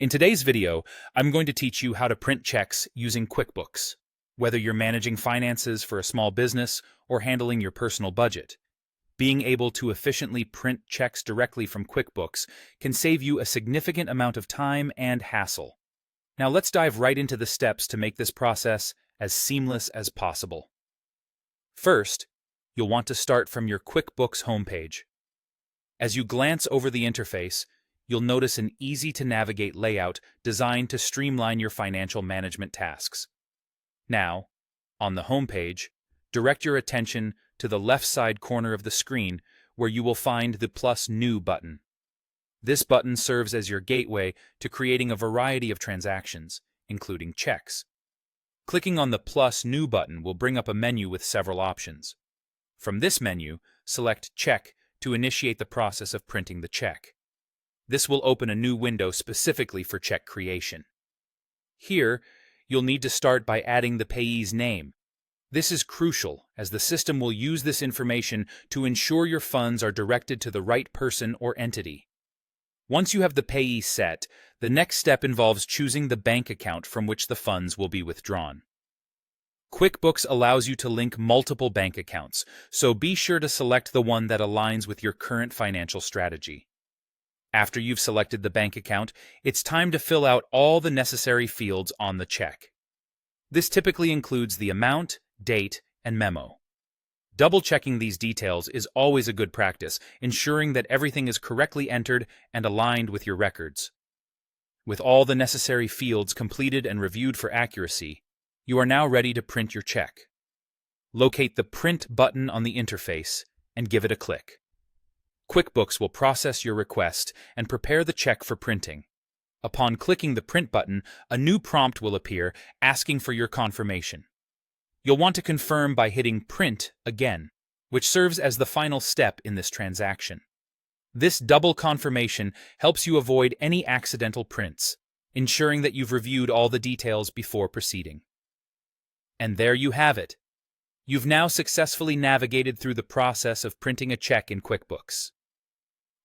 In today's video, I'm going to teach you how to print checks using QuickBooks. Whether you're managing finances for a small business or handling your personal budget, being able to efficiently print checks directly from QuickBooks can save you a significant amount of time and hassle. Now let's dive right into the steps to make this process as seamless as possible. First, you'll want to start from your QuickBooks homepage. As you glance over the interface, you'll notice an easy-to-navigate layout designed to streamline your financial management tasks. Now, on the homepage, direct your attention to the left side corner of the screen where you will find the Plus New button. This button serves as your gateway to creating a variety of transactions, including checks. Clicking on the Plus New button will bring up a menu with several options. From this menu, select Check to initiate the process of printing the check. This will open a new window specifically for check creation. Here, you'll need to start by adding the payee's name. This is crucial, as the system will use this information to ensure your funds are directed to the right person or entity. Once you have the payee set, the next step involves choosing the bank account from which the funds will be withdrawn. QuickBooks allows you to link multiple bank accounts, so be sure to select the one that aligns with your current financial strategy. After you've selected the bank account, it's time to fill out all the necessary fields on the check. This typically includes the amount, date, and memo. Double-checking these details is always a good practice, ensuring that everything is correctly entered and aligned with your records. With all the necessary fields completed and reviewed for accuracy, you are now ready to print your check. Locate the Print button on the interface and give it a click. QuickBooks will process your request and prepare the check for printing. Upon clicking the Print button, a new prompt will appear asking for your confirmation. You'll want to confirm by hitting Print again, which serves as the final step in this transaction. This double confirmation helps you avoid any accidental prints, ensuring that you've reviewed all the details before proceeding. And there you have it. You've now successfully navigated through the process of printing a check in QuickBooks.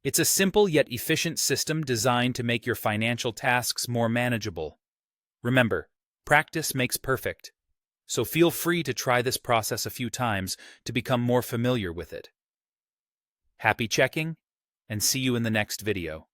It's a simple yet efficient system designed to make your financial tasks more manageable. Remember, practice makes perfect, so feel free to try this process a few times to become more familiar with it. Happy checking, and see you in the next video.